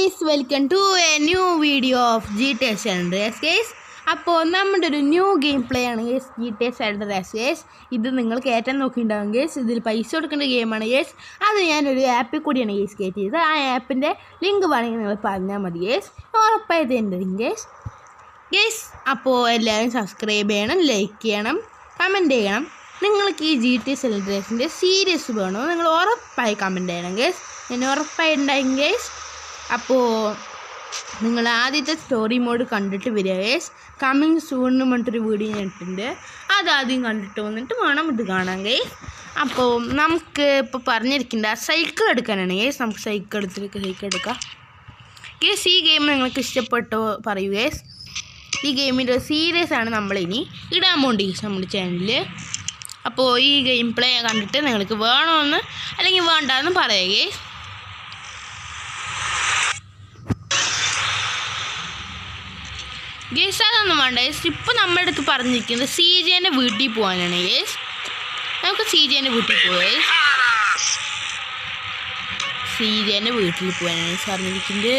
guys, welcome to a new video of GTA San Andreas guys. അപ്പോൾ നമ്മുടെ ഒരു new game play ആണ് guys GTA San Andreas guys. ഇത് നിങ്ങൾ കയറ്റാൻ നോക്കിയിട്ടുണ്ടാകും ഗേസ്. ഇതിൽ പൈസ കൊടുക്കേണ്ട ഗെയിമാണ് ഗേസ്. അത് ഞാനൊരു ആപ്പിൽ കൂടിയാണ് ഗേസ് കയറ്റി ചെയ്തത്. ആ ആപ്പിൻ്റെ ലിങ്ക് വേണമെങ്കിൽ നിങ്ങൾ പറഞ്ഞാൽ മതി ഗേസ്. ഉറപ്പായത് എൻ്റെ ഗേസ്. അപ്പോൾ എല്ലാവരും സബ്സ്ക്രൈബ് ചെയ്യണം, ലൈക്ക് ചെയ്യണം, കമൻറ്റ് ചെയ്യണം. നിങ്ങൾക്ക് ഈ GTA San Andreasൻ്റെ സീരീസ് വേണോ നിങ്ങൾ ഉറപ്പായി കമൻറ്റ് ചെയ്യണം ഗേസ്. ഞാൻ ഉറപ്പായിട്ടുണ്ടാകും ഗേസ്. അപ്പോൾ നിങ്ങൾ ആദ്യത്തെ സ്റ്റോറി മോഡ് കണ്ടിട്ട് വരിക ഗേസ്. കമ്മിങ് സൂൺ എന്ന് പറഞ്ഞിട്ടൊരു വീഡിയോ ഞാൻ ഇട്ടിട്ടുണ്ട്. അതാദ്യം കണ്ടിട്ട് വന്നിട്ട് വേണം ഇത് കാണാൻ ഗേസ്. അപ്പോൾ നമുക്ക് ഇപ്പോൾ പറഞ്ഞിരിക്കേണ്ട സൈക്കിൾ എടുക്കാനാണ് ഗേസ്. നമുക്ക് സൈക്കിൾ എടുക്കാം ഗേസ്. ഈ ഗെയിം നിങ്ങൾക്ക് ഇഷ്ടപ്പെട്ടോ പറയൂ ഗേസ്. ഈ ഗെയിമിൻ്റെ സീരീസ് ആണ് നമ്മളിനി ഇടാൻ പോകേണ്ടി ഗേസ് നമ്മുടെ ചാനലിൽ. അപ്പോൾ ഈ ഗെയിം പ്ലേ കണ്ടിട്ട് നിങ്ങൾക്ക് വേണമെന്ന് അല്ലെങ്കിൽ വേണ്ടെന്ന് പറയുക ഗേസ്. ഗേസ് അതൊന്നും വേണ്ട ഗേസ്. ഇപ്പോൾ നമ്മുടെ അടുത്ത് പറഞ്ഞിരിക്കുന്നത് CJൻ്റെ വീട്ടിൽ പോകാനാണ് ഗേസ്. നമുക്ക് CJൻ്റെ വീട്ടിൽ പോകാം. CJൻ്റെ വീട്ടിൽ പോകാനാണ് പറഞ്ഞിരിക്കുന്നത്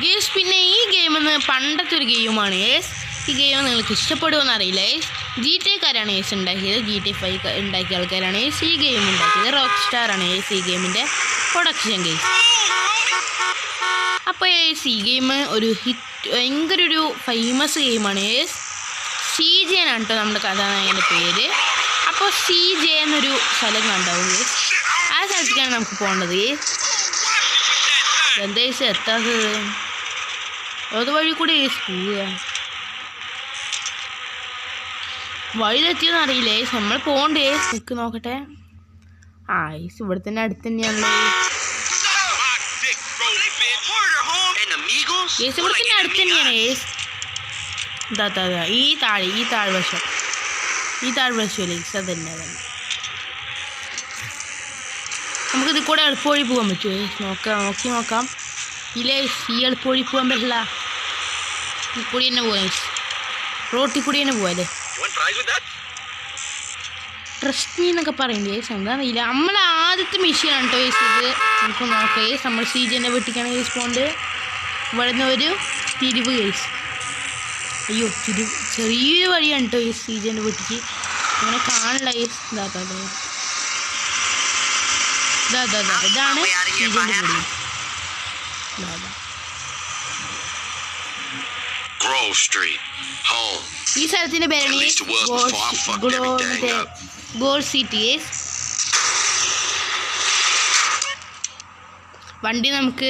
ഗേസ്. പിന്നെ ഈ ഗെയിമെന്ന് പണ്ടത്തെ ഒരു ഗെയിമാണ് ഗേസ്. ഈ ഗെയിം നിങ്ങൾക്ക് ഇഷ്ടപ്പെടുമെന്ന് അറിയില്ല ഗേസ്. GTA-കാരാണ് ഗേസ് ഉണ്ടാക്കിയത്. GTA 5 ഉണ്ടാക്കിയ ആൾക്കാരാണ് ഗേസ് ഈ ഗെയിം ഉണ്ടാക്കിയത്. റോക്ക് സ്റ്റാറാണ് ഗേസ് ഈ ഗെയിമിൻ്റെ പ്രൊഡക്ഷൻ ഗേസ്. അപ്പോൾ ഈ ഗെയിം ഒരു ഭയങ്കര ഒരു ഫേമസ് ഗെയിമാണ് ഗേസ്. CJ എന്നാണ് കേട്ടോ നമ്മുടെ കഥാനായകൻ്റെ പേര്. അപ്പോൾ CJ എന്നൊരു സ്ഥലം കണ്ടാവും ഗേസ്. ആ സ്ഥലത്തേക്കാണ് നമുക്ക് പോകേണ്ടത് ഗേസ്. എന്താ ഗേസ് എത്താത്തത്? അത് വഴി കൂടി ഗേസ് പോവുക. വഴി തെറ്റിയെന്ന് അറിയില്ല ഗേസ്. നമ്മൾ പോകണ്ടേ ഗേസ്. നിൽക്ക് നോക്കട്ടെ. ഗേസ് ഇവിടെ തന്നെ അടുത്ത് തന്നെയാണല്ലോ ഗേസ്. ഇവിടെ തന്നെ അടുത്ത് തന്നെയാണ് ഗേസ്. ഇതാ ഈ താഴ്വശം ഗേസ്. അതന്നെ നമുക്കിത് കൂടെ എളുപ്പവഴി പോകാൻ പറ്റുമോ ഗേസ്? നോക്കാം. ഇല്ല ഈ എളുപ്പവഴി പോകാൻ പറ്റില്ല. ഈ കൂടി തന്നെ പോകാം ഗേസ്. റോട്ടിൽ കൂടി തന്നെ പോകാം അല്ലേ. ട്രസ്റ്റ് മീ എന്നൊക്കെ പറയുന്നത് ഗേസ്. എന്താണെന്നില്ല. നമ്മളെ ആദ്യത്തെ മെഷീനാണ് കേട്ടോ ഗേസ് ഇത്. നമുക്ക് നോക്കാം ഗേസ്. നമ്മൾ CJൻ്റെ വീട്ടിലേക്കാണ് ഗേസ് പോകേണ്ടത്. ഇവിടെ നിന്ന് ഒരു തിരിവ് ഗേസ്. അയ്യോ ചെറിയൊരു വഴിയാണ് കേട്ടോ ഗേസ് CJൻ്റെ വീട്ടിലേക്ക്. അങ്ങനെ കാണില്ല ഗേസ്. ഇതാണ് CJൻ്റെ വീട്. ഈ സ്ഥലത്തിൻ്റെ പേരാണ് ഗോൾ സിറ്റി ഗേസ്. വണ്ടി നമുക്ക്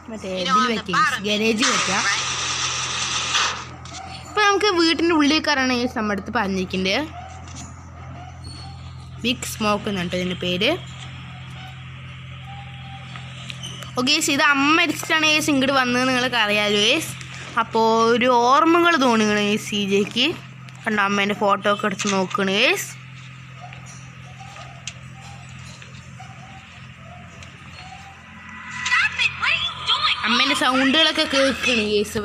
മറ്റേ ഇതിൽ വെക്കാം, ഗാരേജിൽ വെക്കാം. ഇപ്പം നമുക്ക് വീട്ടിൻ്റെ ഉള്ളിൽ കയറാണ് ഗേസ് നമ്മുടെ അടുത്ത് പറഞ്ഞിരിക്കുന്നത്. ബിഗ് സ്മോക്ക് എന്നിട്ട് ഇതിൻ്റെ പേര്. Okay guys. ഇത് അമ്മ മരിച്ചിട്ടാണ് ഗേസ് ഇങ്ങോട്ട് വന്നത് നിങ്ങൾക്ക് അറിയാമല്ലോ ഗേസ്. അപ്പോൾ ഒരു ഓർമ്മകൾ തോന്നുകയാണ് ഗേസ് CJക്ക്. കണ്ട അമ്മേൻ്റെ ഫോട്ടോ ഒക്കെ എടുത്ത് നോക്കണ് ഗേസ്. അമ്മേൻ്റെ സൗണ്ടുകളൊക്കെ കേൾക്കണ് ഗേസ്.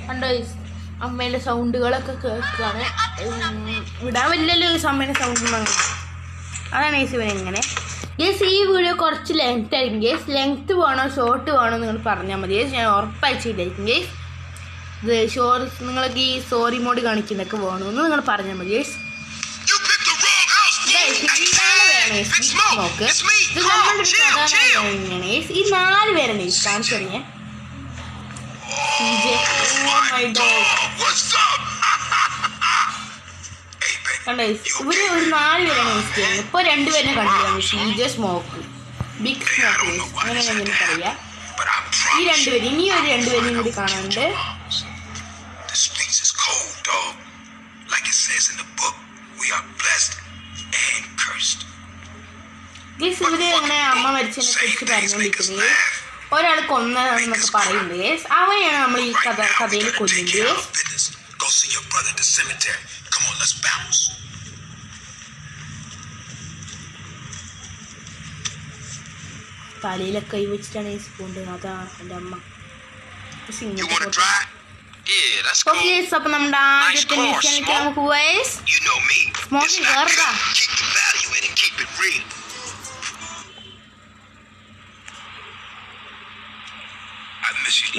കണ്ടോ ഗേസ് അമ്മേൻ്റെ സൗണ്ടുകളൊക്കെ കേൾക്കുകയാണ്. വിടാൻ പറ്റില്ലല്ലോ ഗേസ് അമ്മേൻ്റെ സൗണ്ട്. അതാണ് ഗേസ് എങ്ങനെ ഗേസ്. ഈ വീഡിയോ കുറച്ച് ലെങ്ത് ആയിരിക്കും ഗേസ്. ലെങ്ത്ത് വേണോ ഷോർട്ട് വേണോ നിങ്ങൾ പറഞ്ഞാൽ മതി ഗേസ്. ഞാൻ ഉറപ്പായി ചെയ്തായിരിക്കും ഗേസ്. ഇത് നിങ്ങൾക്ക് ഈ സ്റ്റോറി മോഡ് കാണിക്കുന്നതൊക്കെ വേണമെന്ന് നിങ്ങൾ പറഞ്ഞാൽ മതി ഗേസ്. നോക്ക് ഇത് നമ്മളുടെ ഒരു കഥാനായകനാണ് ഗേസ്. ഈ 4 പേരാണ് ഗേസ് കാണിച്ചു തുടങ്ങിയ CJ. കണ്ടോ ഇവര് ഒരു 4 പേരാണ് യൂസ് ചെയ്യുന്നത്. ഇപ്പോൾ 2 പേരെ കണ്ടിട്ടാണ് CJ സ്മോക്ക്, ബിഗ് സ്മോക്ക് അങ്ങനെ എനിക്കറിയാം. ഈ 2 പേര് ഇനി ഒരു 2 പേരും കൂടി കാണാനുണ്ട്. ഗേസ് ഇവര് അങ്ങനെ അമ്മ മരിച്ചതിനെ കുറിച്ച് പറഞ്ഞുകൊണ്ടിരിക്കുന്നത്. ഒരാൾ കൊന്നതാണെന്നൊക്കെ പറയുന്നത് ഗേസ്. അവനെയാണ് നമ്മൾ ഈ കഥയിൽ കൊല്ലുന്നത് ഗേസ്. തലയിലൊക്കെ കൈ വെച്ചിട്ടാണ് ഗേസ് പോകേണ്ടത്. അതാ എൻ്റെ അമ്മ. അപ്പോൾ നമ്മുടെ ആദ്യത്തെ മിഷനിലേക്ക് നമുക്ക് പോവാം. സ്മോക്കിംഗ് കയറുക.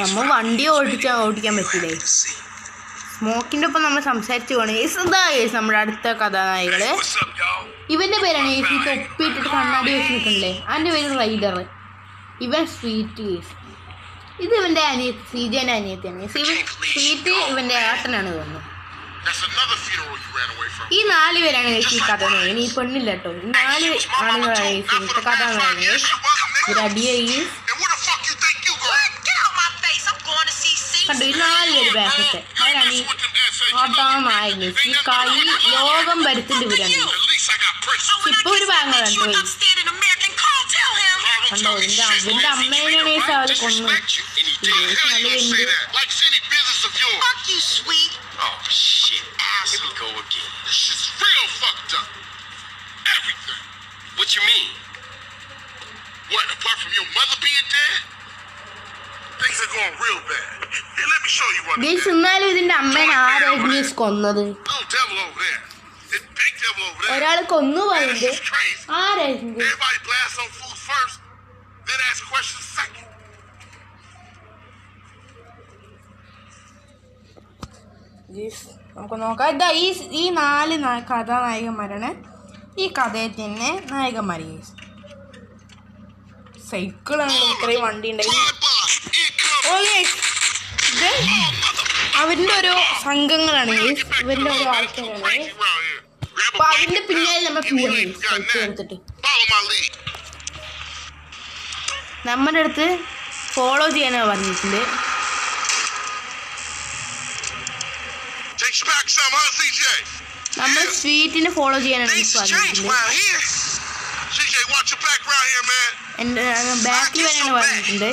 നമ്മൾ വണ്ടി ഓടിക്കാൻ പറ്റില്ലേ? സ്മോക്കിൻ്റെ ഒപ്പം നമ്മൾ സംസാരിച്ചു പോകണം. ഇതാ നമ്മുടെ അടുത്ത കഥാനായികള്. ഇവന്റെ പേരാണ് ഈ തൊപ്പിയിട്ടിട്ട് കണ്ണാടി വെച്ച് നിൽക്കണില്ലേ, അവൻ്റെ പേര് റൈഡർ. ഇവൻ സ്വീറ്റ്. ഇത് ഇവന്റെ അനിയത്തി, ശ്രീജേൻ്റെ അനിയത്തിയാണ്. സ്വീറ്റ് ഇവന്റെ ഏട്ടനാണ് തോന്നുന്നു. ഈ 4 പേരാണ് ഈ കഥ. ഈ പെണ്ണില്ല കേട്ടോ. 4 ആളുകളാണ് ഈ കഥ. ഒരു അടിയായി കണ്ടു. ഈ 4 പേര് ബാക്കത്തെ അവരാണ് ഈ ആട്ടാനായകൻ. ഈ കളി ലോകം ഭരിച്ചിട്ട് ഇവരാണ്. ഇപ്പൊ ഒരു ബാങ്കാണ് കണ്ടോ. അവന്റെ അമ്മേനാണ് ഈ സാല് കൊന്നു. What you mean? What, apart from your mother being dead? Things are going real bad. Here, let me show you one. എന്നാലും ഇതിന്റെ അമ്മേനെ ആരായിരുന്നു കൊന്നത്? ഒരാൾ കൊന്നു പറയുന്നത് ആരായിരുന്നു? Everybody blast on food first, then ask questions second. നമുക്ക് നോക്കാം. ഇതാ ഈ 4 കഥാനായകന്മാരാണ് ഈ കഥയിൽ തന്നെ നായകന്മാർ. സൈക്കിളാണ് ഇത്രയും വണ്ടി ഉണ്ടായി. അവരുടെ ഓരോ സംഘങ്ങളാണ്, ഇവരുടെ ഓരോ ആൾക്കാരാണ്. അപ്പൊ അതിന്റെ പിന്നാലെ നമ്മൾ സൈക്കിൾ എടുത്തിട്ട് നമ്മുടെ അടുത്ത് ഫോളോ ചെയ്യാനാണ് പറഞ്ഞിട്ടുണ്ട്. നമ്മൾ സ്വീറ്റിനെ ഫോളോ ചെയ്യാനാണ് പറഞ്ഞിട്ടുണ്ട്. എന്റെ ബാക്കിൽ വരെയാണ് പറഞ്ഞിട്ടുണ്ട്.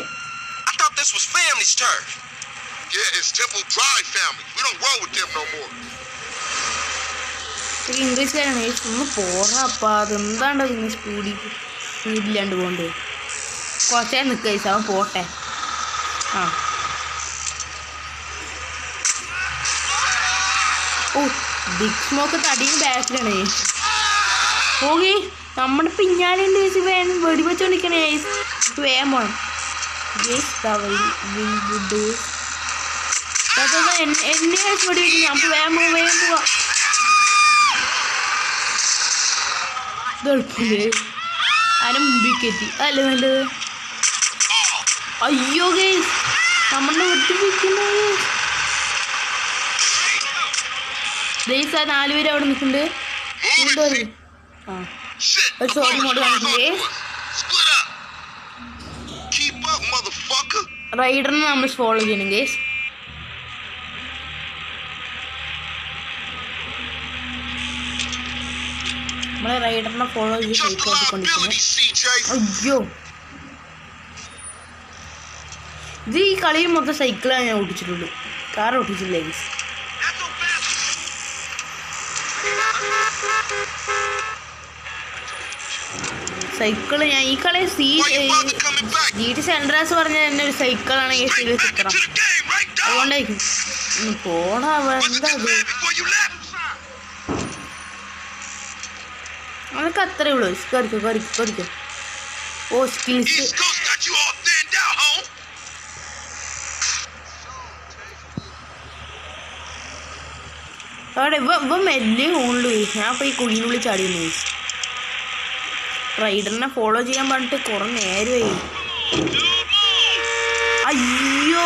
ഇംഗ്ലീഷിലാണ് ഒന്ന് പോണം. അപ്പം അതെന്താണ്ടോ ഇങ്ങനെ സ്പീഡില്ലാണ്ട് പോകണ്ടേ. കുറച്ചേ നിൽക്കുക അവൻ പോട്ടെ. ആ ഓ ബിഗ് സ്മോക്ക് തടിയും ബാക്കിലാണ് ഓക്കെ. നമ്മുടെ പിന്നാലുണ്ട് ചേച്ചി. വേണം വെടിവെച്ചോണ്ടിരിക്കണേ. വേഗം പോണം. എന്നെ വെടിവെക്കും. നമുക്ക് വേഗം പോവാം. ഇതെളുപ്പില്ലേ അതിന് മുമ്പിൽ കയറ്റി അല്ലേ നല്ലത്. അയ്യോ ഗൈസ് നമ്മളെ വെട്ടിപ്പിക്കുന്നത്. ഗൈസ് ആ 4 പേര് അവിടെ നിൽക്കുന്നുണ്ട്. ആ ഒരു സോറി മോഡ് കാണിച്ചില്ലേ. റൈഡറിനെ നമ്മൾ ഫോളോ ചെയ്യണം ഗൈസ്. നമ്മളെ റൈഡറിനെ ഫോളോ ചെയ്ത് സൈക്കിളിക്കൊണ്ടിരിക്കുന്നു. അയ്യോ ഇത് ഈ കളിയിൽ മൊത്തം സൈക്കിളാണ് ഞാൻ ഓടിച്ചിട്ടുള്ളൂ. കാർ ഓടിച്ചില്ല ഗൈസ്. സൈക്കിള് ഞാൻ ഈ കളി GTA San Andreas പറഞ്ഞ തന്നെ ഒരു സൈക്കിളാണ് ഈ ചിത്രം. അതുകൊണ്ടായിരിക്കും പോണ എന്താ അത്. അവനൊക്കെ അത്രേ ഉള്ളൂ. കറിക്കോ. ഓ സ്കിൽസ്. അവിടെ ഇവ മെല്ലെ ഹോണില് വീശ്. ഞാൻ അപ്പോൾ ഈ കുഴിനുള്ളിൽ ചാടിയെന്ന് വീശ്. റൈഡറിനെ ഫോളോ ചെയ്യാൻ പറഞ്ഞിട്ട് കുറെ നേരമായി. അയ്യോ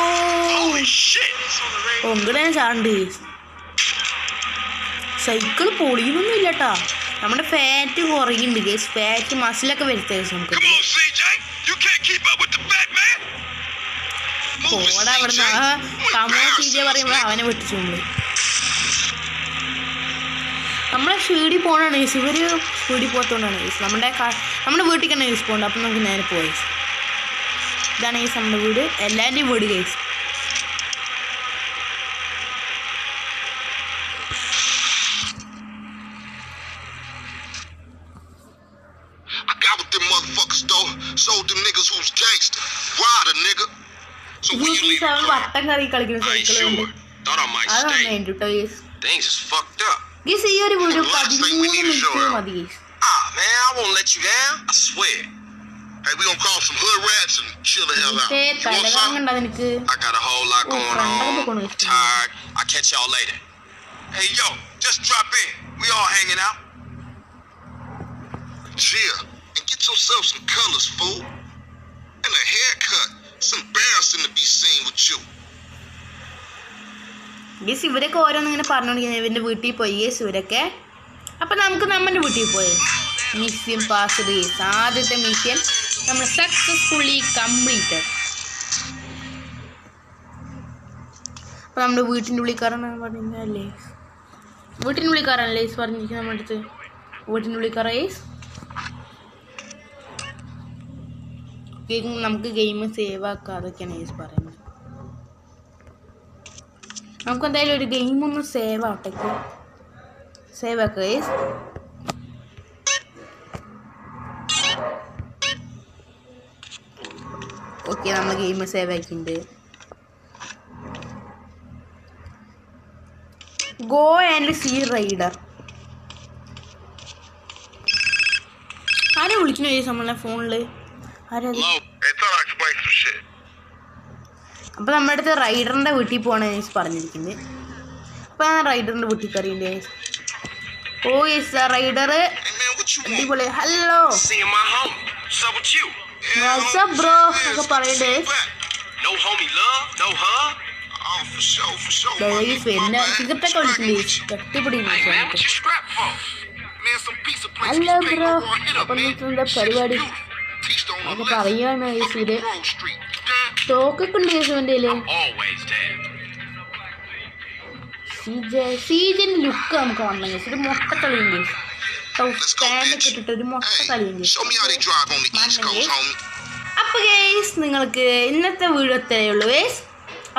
ഒന്നിനെ ചാണ്ട്. സൈക്കിൾ പൊളിയൊന്നും ഇല്ല കേട്ടാ. നമ്മുടെ ഫാറ്റ് കുറയുന്നുണ്ട് ഗേസ്. ഫാറ്റ് മസിലൊക്കെ വരുത്തേ നമുക്ക്. പോടാ അവിടുന്ന്. കമോ CJ പറയുമ്പോൾ അവനെ വെട്ടിച്ചു നമ്മളെ ഷീടി പോകണാണ് ഗേസ്. ഇവർ ഷീടി പോകത്തോണ്ടാണ് ഗേസ്. നമ്മുടെ വീട്ടിൽ തന്നെ ഗേസ് പോകണ്ട. അപ്പം നമുക്ക് നേരെ പോയി. ഇതാണ് ഗേസ് നമ്മുടെ വീട്. എല്ലാവരുടെയും വീട് ഗേസ്. വട്ടം കറി കളിക്കുന്ന സൈക്കിളുണ്ട്. അതാണ് എൻ്റെ കേട്ടോ ഗേസ്. ഗേസ് ഈ ഒരു വീഡിയോ 13 മിനിറ്റ് മതി guys. Hey, we gonna call some hood rats and chill the hell out. You want something? തലകറങ്ങണ്ട നിനക്ക്. I got a whole lot going on. I'm tired. I'll catch y'all later. Hey, yo, just drop in. We all hanging out. Chill and get yourself some colors, fool. And a haircut. It's embarrassing to be seen with you. Guys ഇവരൊക്കെ ഓരോന്നിങ്ങനെ പറഞ്ഞുകൊണ്ടിരിക്കുന്നത് ഇവൻ്റെ വീട്ടിൽ പോയി guys ഇവരൊക്കെ. അപ്പം നമുക്ക് നമ്മുടെ വീട്ടിൽ പോയി മിഷൻ പാസ് ഗേസ്. ആദ്യത്തെ മിഷൻ നമ്മൾ സക്സസ്ഫുള്ളി കംപ്ലീറ്റഡ്. അപ്പം നമ്മുടെ വീട്ടിൻ്റെ ഉള്ളിൽ കയറാൻ പറഞ്ഞല്ലേ, വീട്ടിൻ്റെ ഉള്ളിൽ കയറാനല്ലേ ഗേസ് പറഞ്ഞിരിക്കുന്നത് നമ്മുടെ അടുത്ത്. വീട്ടിൻ്റെ ഉള്ളിൽ കയറാം ഗേസ്. നമുക്ക് ഗെയിം സേവ് ആക്കാം, അതൊക്കെയാണ് ഗേസ് പറയുന്നത്. നമുക്ക് എന്തായാലും ഒരു ഗെയിം ഒന്ന് സേവ് ആവട്ടെ. സേവ് ആക്കുക ഗൈസ്. ഓക്കെ, നമ്മൾ ഗെയിം സേവ് ആക്കിയിട്ടുണ്ട്. Go and see rider. ആരെ വിളിക്കണോ ഗൈസ് നമ്മളെ ഫോണിൽ? ആരാ? അപ്പോൾ നമ്മുടെ അടുത്ത് റൈഡറിൻ്റെ വീട്ടിൽ പോകണം ഗൈസ് പറഞ്ഞിരിക്കുന്നത്. അപ്പോൾ ഞാൻ റൈഡറിൻ്റെ വീട്ടിൽ കയറിയിട്ടുണ്ട് ഗൈസ്. ഓ യെസ്, റൈഡർ അടിപൊളി. ഹലോ വാട്സ്ആപ്പ് ബ്രോ ഒക്കെ പറയണ്ടേ. പിന്നെ സിഗരറ്റൊക്കെ വിളിക്കില്ലേ, കട്ടിപ്പിടി. ഹലോ ബ്രോ, അപ്പം എന്താ പരിപാടി ഒക്കെ പറയുകയാണ് ഗൈസ്. ഇത് സ്റ്റോക്കൊക്കെ ഉണ്ട് ഗൈസ് എൻ്റെ കയ്യിൽ. സീജൻ്റെ ലുക്ക് നമുക്ക് വന്നു ഗൈസ്. ഒരു മൊട്ട കളിയുണ്ട് സ്റ്റാൻഡൊക്കെ ഇട്ടിട്ട് ഒരു മൊട്ട കളിയുണ്ട്. അപ്പോൾ ഗൈസ് നിങ്ങൾക്ക് ഇന്നത്തെ വീഡിയോ ഇത്രയേ ഉള്ളൂ ഗൈസ്.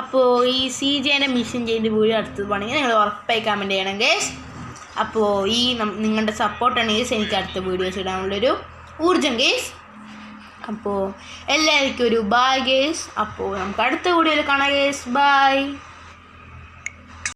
അപ്പോൾ ഈ സീജേൻ്റെ മിഷൻ ചെയ്ത് വീഡിയോ അടുത്തത് വേണമെങ്കിൽ നിങ്ങൾ ഉറപ്പായി കമൻറ്റ് ചെയ്യണം ഗൈസ്. അപ്പോൾ ഈ നിങ്ങളുടെ സപ്പോർട്ടാണ് ഗൈസ് എനിക്ക് അടുത്ത വീഡിയോസ് ഇടാനുള്ളൊരു ഊർജ്ജം ഗൈസ്. അപ്പോൾ എല്ലാവർക്കും ഒരു ബൈ ഗൈസ്. അപ്പോൾ നമുക്ക് അടുത്ത വീഡിയോയിൽ കാണാം ഗൈസ്. ബൈ.